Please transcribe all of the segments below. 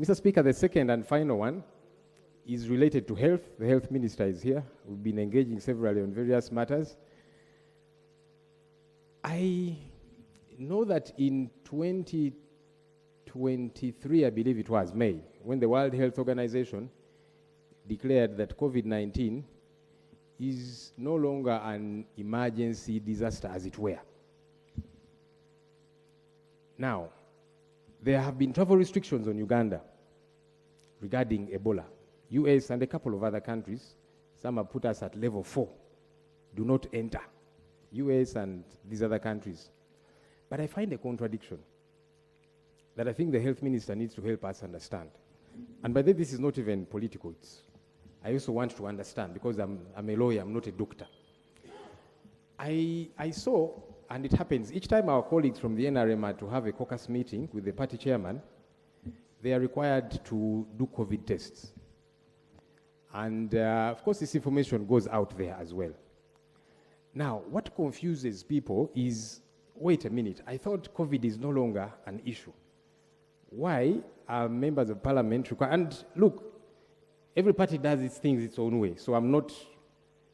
Mr. Speaker, the second and final one is related to health. The health minister is here. We've been engaging severally on various matters. I know that in 2023, I believe it was May, when the World Health Organization declared that COVID-19 is no longer an emergency disaster, as it were. Now, there have been travel restrictions on Uganda regarding Ebola. US and a couple of other countries, some have put us at level 4. Do not enter. US and these other countries. But I find a contradiction that I think the health minister needs to help us understand. And by the way, this is not even political. I also want to understand, because I'm a lawyer, I'm not a doctor. I saw, and it happens, each time our colleagues from the NRM are to have a caucus meeting with the party chairman, they are required to do COVID tests. And of course, this information goes out there as well. Now, what confuses people is, wait a minute, I thought COVID is no longer an issue. Why are members of parliament required? And look, every party does its things its own way, so I'm not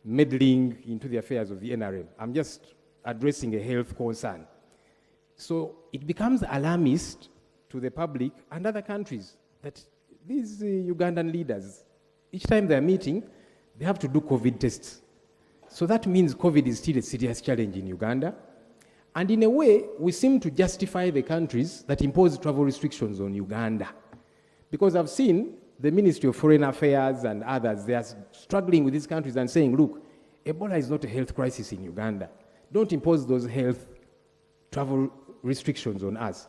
meddling into the affairs of the NRM. I'm just addressing a health concern. So it becomes alarmist to the public and other countries that these Ugandan leaders, each time they're meeting, they have to do COVID tests. So that means COVID is still a serious challenge in Uganda. And in a way, we seem to justify the countries that impose travel restrictions on Uganda. Because I've seen the Ministry of Foreign Affairs and others, they are struggling with these countries and saying, look, Ebola is not a health crisis in Uganda. Don't impose those health travel restrictions on us.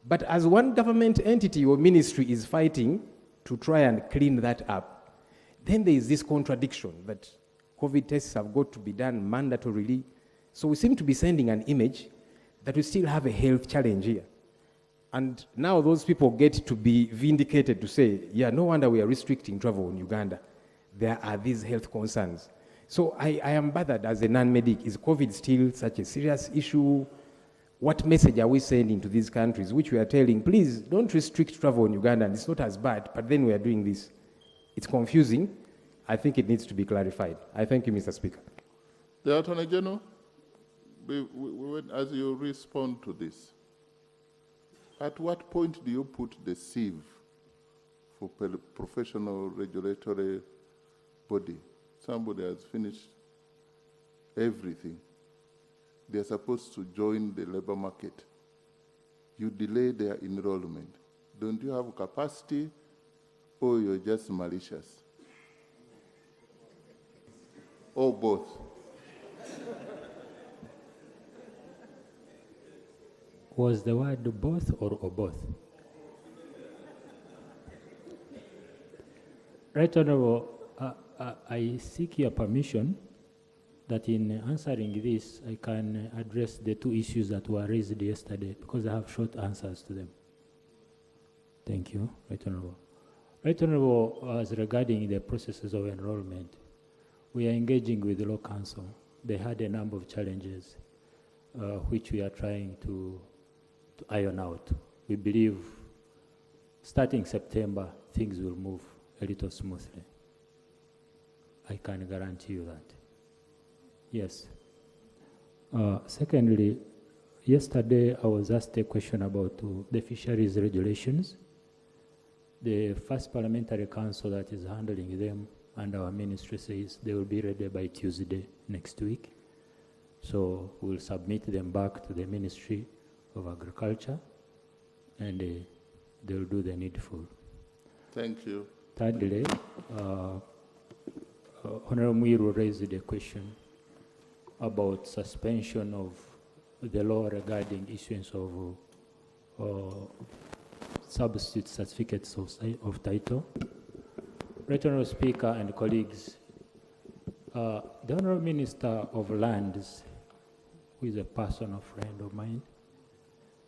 But as one government entity or ministry is fighting to try and clean that up, then there is this contradiction that COVID tests have got to be done mandatorily. So we seem to be sending an image that we still have a health challenge here. And now those people get to be vindicated to say, yeah, no wonder we are restricting travel in Uganda. There are these health concerns. So I am bothered as a non-medic. Is COVID still such a serious issue? What message are we sending to these countries, which we are telling, please don't restrict travel in Uganda, and it's not as bad, but then we are doing this. It's confusing. I think it needs to be clarified. I thank you, Mr. Speaker. The Attorney General, as you respond to this, at what point do you put the sieve for professional regulatory body? Somebody has finished everything. They're supposed to join the labor market. You delay their enrollment. Don't you have capacity, or you're just malicious? Or both? Was the word both or both? Right Honorable, I seek your permission that in answering this, I can address the two issues that were raised yesterday, because I have short answers to them. Thank you, Right Honorable. Right Honorable, as regarding the processes of enrollment, we are engaging with the Law Council. They had a number of challenges, which we are trying to iron out. We believe starting September, things will move a little smoothly. I can guarantee you that. Yes. Secondly, yesterday I was asked a question about the fisheries regulations. The first parliamentary council that is handling them and our ministry says they will be ready by Tuesday next week. So we'll submit them back to the Ministry of Agriculture and they'll do the needful. Thank you. Thirdly, Honorable Muiru raised a question about suspension of the law regarding issuance of substitute certificates of title. Right Honorable Speaker and colleagues, the Honorable Minister of Lands, who is a personal friend of mine,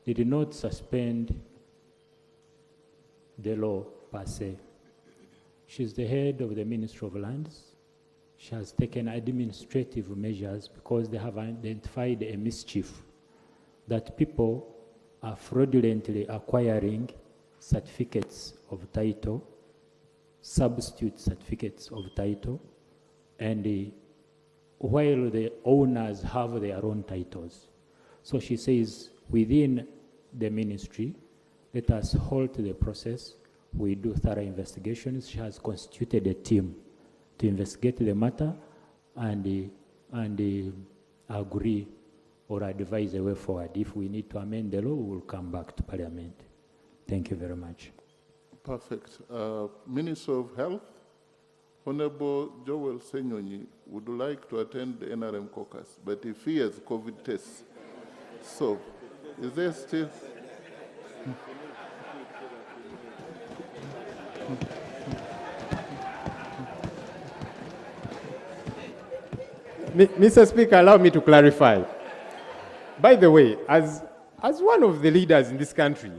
did not suspend the law per se. She's the head of the Ministry of Lands. She has taken administrative measures because they have identified a mischief that people are fraudulently acquiring certificates of title, substitute certificates of title, and while the owners have their own titles. So she says, within the ministry, let us halt the process. We do thorough investigations. She has constituted a team to investigate the matter and agree or advise a way forward. If we need to amend the law, we will come back to Parliament. Thank you very much. Perfect. Minister of Health, Honorable Joel SSENYONYI would like to attend the NRM caucus, but he fears COVID tests. So, is there still... Mr. Speaker, allow me to clarify. By the way, as one of the leaders in this country,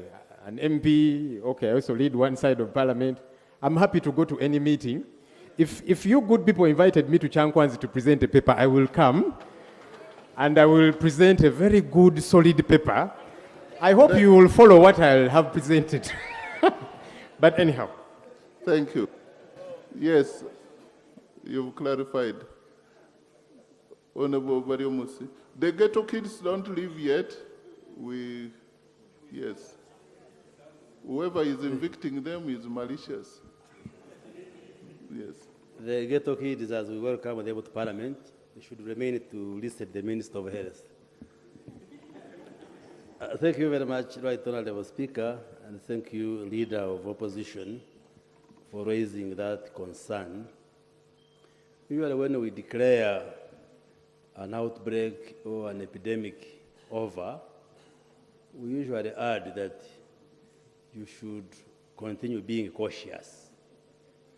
an MP, okay, I also lead one side of Parliament, I'm happy to go to any meeting. If you good people invited me to Chankwanzi to present a paper, I will come, and I will present a very good, solid paper. I hope you will follow what I'll have presented. But anyhow. Thank you. Yes, you've clarified. Honorable Bariomusi. The ghetto kids don't leave yet. Yes. Whoever is evicting them is malicious. Yes. The ghetto kids, as we welcome them to Parliament, they should remain to listen to the Minister of Health. Thank you very much, Right Honorable Speaker, and thank you, Leader of Opposition, for raising that concern. Usually when we declare an outbreak or an epidemic over, we usually add that you should continue being cautious.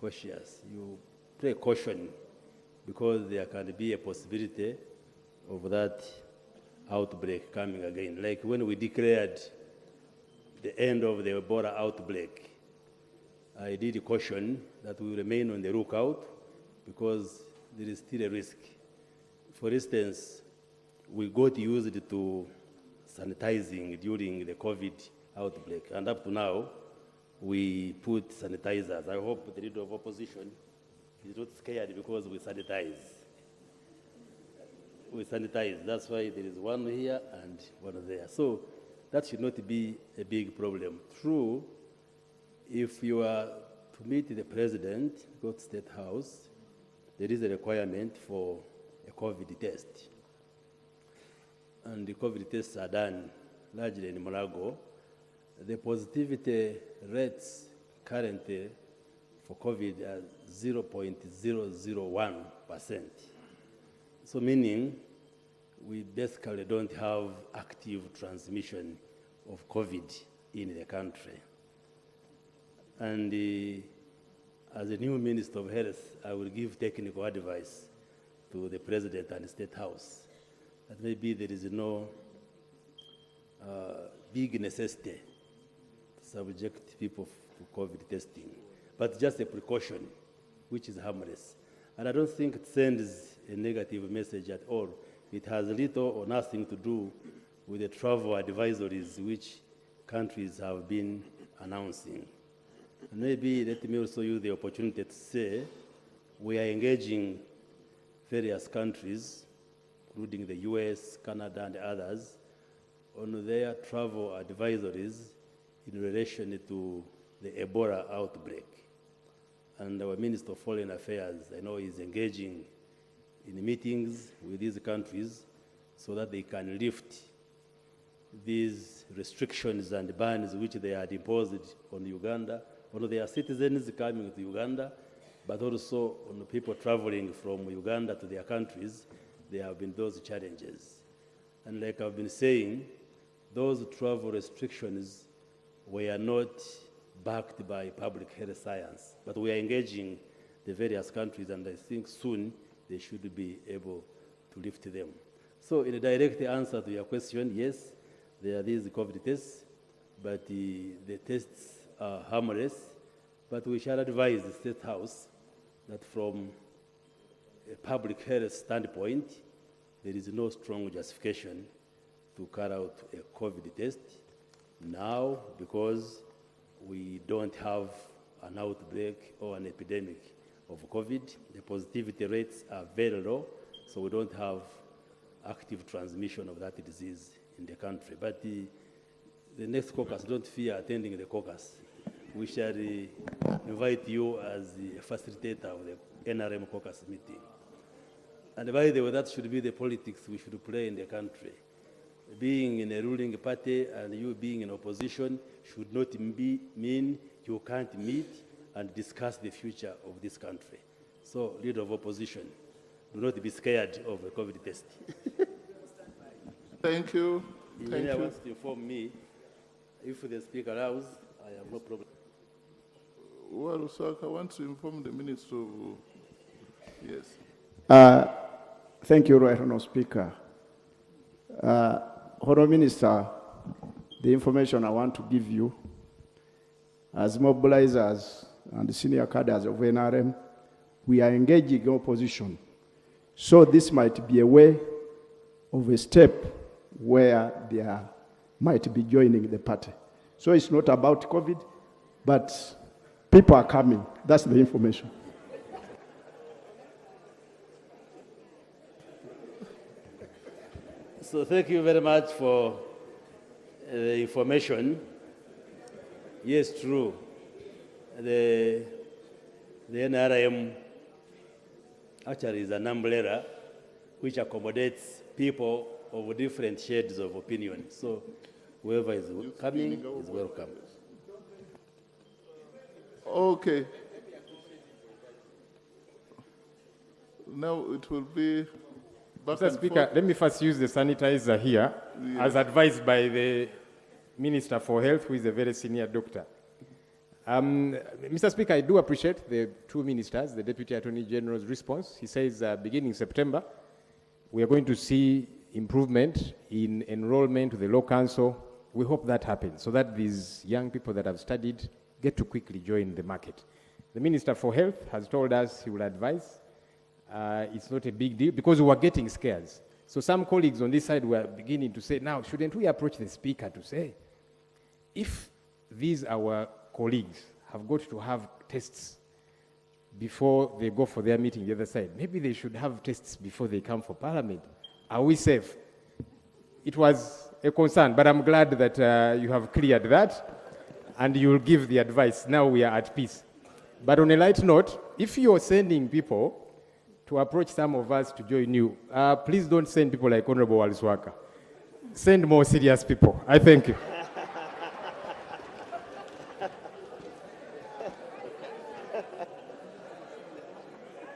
You play caution because there can be a possibility of that outbreak coming again. Like when we declared the end of the Ebola outbreak, I did caution that we remain on the lookout because there is still a risk. For instance, we got used to sanitizing during the COVID outbreak, and up to now, we put sanitizers. I hope the Leader of Opposition is not scared because we sanitize. We sanitize. That's why there is one here and one there. So that should not be a big problem. True, if you are to meet the President, go to State House, there is a requirement for a COVID test. And the COVID tests are done largely in Molago. The positivity rates currently for COVID are 0.001%. So meaning we basically don't have active transmission of COVID in the country. And as a new Minister of Health, I will give technical advice to the President and the State House that maybe there is no big necessity to subject people to COVID testing, but just a precaution, which is harmless. And I don't think it sends a negative message at all. It has little or nothing to do with the travel advisories which countries have been announcing. And maybe let me also use the opportunity to say we are engaging various countries, including the US, Canada, and others, on their travel advisories in relation to the Ebola outbreak. And our Minister of Foreign Affairs, I know, is engaging in meetings with these countries so that they can lift these restrictions and bans which they had imposed on Uganda, on their citizens coming to Uganda, but also on the people traveling from Uganda to their countries. There have been those challenges. And like I've been saying, those travel restrictions were not backed by public health science, but we are engaging the various countries, and I think soon they should be able to lift them. So in a direct answer to your question, yes, there are these COVID tests, but the tests are harmless, but we shall advise the State House that from a public health standpoint, there is no strong justification to carry out a COVID test now because we don't have an outbreak or an epidemic of COVID. The positivity rates are very low, so we don't have active transmission of that disease in the country. But the next caucus, don't fear attending the caucus. We shall invite you as the facilitator of the NRM caucus meeting. And by the way, that should be the politics we should play in the country. Being in a ruling party and you being in opposition should not mean you can't meet and discuss the future of this country. So, leader of opposition, do not be scared of a COVID test. Thank you. The engineer wants to inform me, if the speaker allows, I have no problem. Well, sir, I want to inform the Minister of... Yes. Thank you, Right Honourable Speaker. Honourable Minister, the information I want to give you, as mobilizers and senior cadres of NRM, we are engaging opposition. So this might be a way of a step where they might be joining the party. So it's not about COVID, but people are coming. That's the information. So thank you very much for the information. Yes, true. The NRM actually is an umbrella which accommodates people of different shades of opinion. So whoever is coming is welcome. Okay. Now it will be back Mr. and Speaker, forth. let me first use the sanitizer here, as advised by the Minister for Health, who is a very senior doctor. Mr. Speaker, I do appreciate the two ministers, the Deputy Attorney General's response. He says beginning September, we are going to see improvement in enrollment to the law council. We hope that happens so that these young people that have studied get to quickly join the market. The Minister for Health has told us he will advise. It's not a big deal because we were getting scares. So some colleagues on this side were beginning to say, now, shouldn't we approach the Speaker to say, if these our colleagues have got to have tests before they go for their meeting the other side, maybe they should have tests before they come for Parliament. Are we safe? It was a concern, but I'm glad that you have cleared that and you'll give the advice. Now we are at peace. But on a light note, if you're sending people to approach some of us to join you, please don't send people like Honorable Waliswaka. Send more serious people. I thank you.